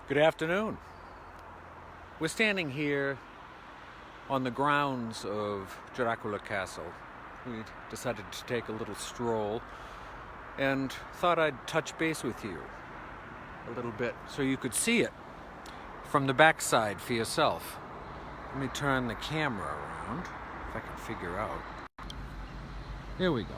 Good afternoon. We're standing here on the grounds of Dracula Castle. We decided to take a little stroll and thought I'd touch base with you a little bit so you could see it from the backside for yourself. Let me turn the camera around if I can figure out. There we go.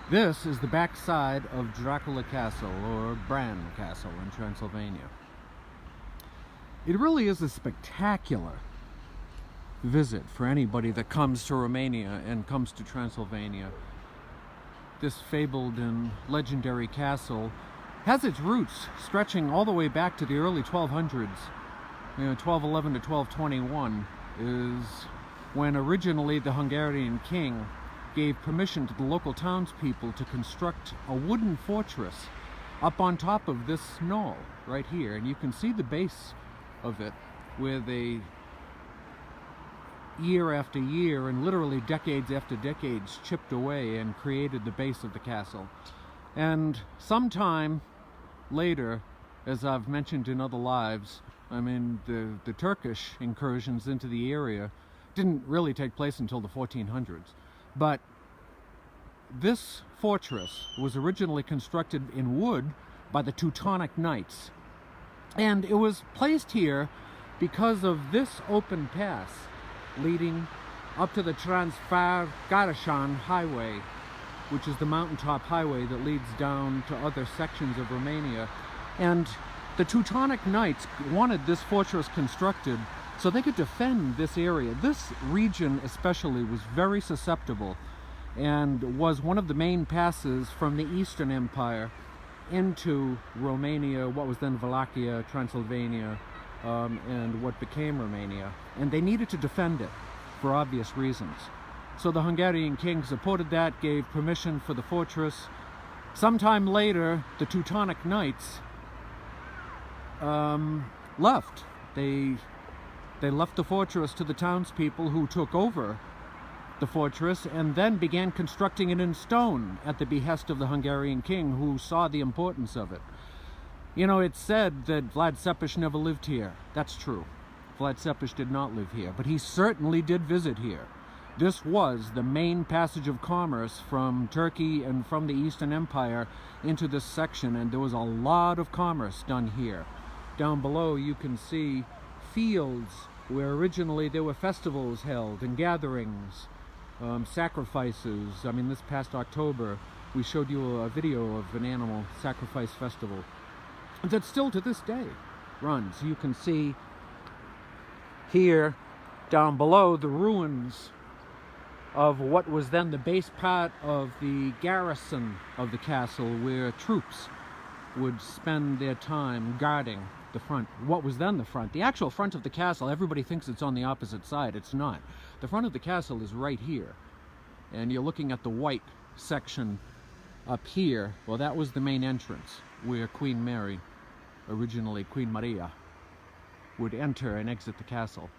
This is the backside of Dracula Castle, or Bran Castle in Transylvania. It really is a spectacular visit for anybody that comes to Romania and comes to Transylvania. This fabled and legendary castle has its roots stretching all the way back to the early 1200s. 1211 to 1221 is when originally the Hungarian king gave permission to the local townspeople to construct a wooden fortress up on top of this knoll right here. And you can see the base of it where they, year after year and literally decades after decades, chipped away and created the base of the castle. And sometime later, as I've mentioned in other lives, the Turkish incursions into the area didn't really take place until the 1400s. But this fortress was originally constructed in wood by the Teutonic Knights. And it was placed here because of this open pass leading up to the Transfar-Garashan Highway, which is the mountaintop highway that leads down to other sections of Romania. And the Teutonic Knights wanted this fortress constructed so they could defend this area. This region especially was very susceptible and was one of the main passes from the Eastern Empire into Romania, what was then Wallachia, Transylvania, and what became Romania. And they needed to defend it for obvious reasons. So the Hungarian king supported that, gave permission for the fortress. Sometime later, the Teutonic Knights left. They left the fortress to the townspeople, who took over the fortress and then began constructing it in stone at the behest of the Hungarian king, who saw the importance of it. It's said that Vlad Tepes never lived here. That's true. Vlad Tepes did not live here, but he certainly did visit here. This was the main passage of commerce from Turkey and from the Eastern Empire into this section, and there was a lot of commerce done here. Down below you can see fields where originally there were festivals held and gatherings, sacrifices. This past October we showed you a video of an animal sacrifice festival that still to this day runs. You can see here down below the ruins of what was then the base part of the garrison of the castle, where troops would spend their time guarding the front, what was then the front. The actual front of the castle, everybody thinks it's on the opposite side. It's not. The front of the castle is right here, and you're looking at the white section up here. Well, that was the main entrance where Queen Mary, originally Queen Maria, would enter and exit the castle.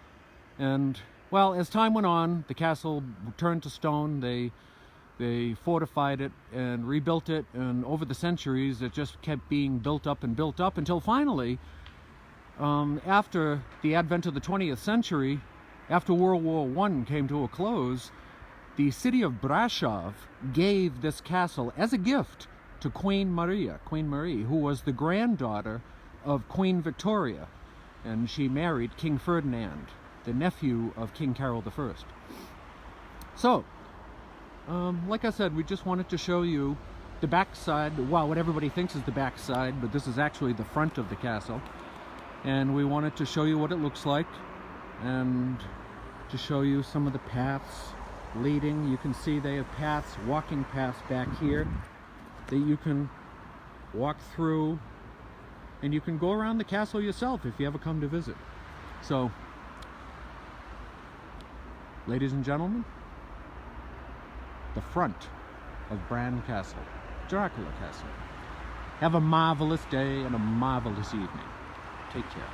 And well, as time went on, the castle turned to stone. They fortified it and rebuilt it, and over the centuries it just kept being built up until finally, after the advent of the 20th century, after World War I came to a close, the city of Brașov gave this castle as a gift to Queen Marie, who was the granddaughter of Queen Victoria, and she married King Ferdinand, the nephew of King Carol I. So, like I said, we just wanted to show you the backside, well, what everybody thinks is the backside, but this is actually the front of the castle. And we wanted to show you what it looks like, and to show you some of the paths leading. You can see they have paths, walking paths back here that you can walk through, and you can go around the castle yourself if you ever come to visit. So, ladies and gentlemen, the front of Bran Castle, Dracula Castle. Have a marvelous day and a marvelous evening. Take care.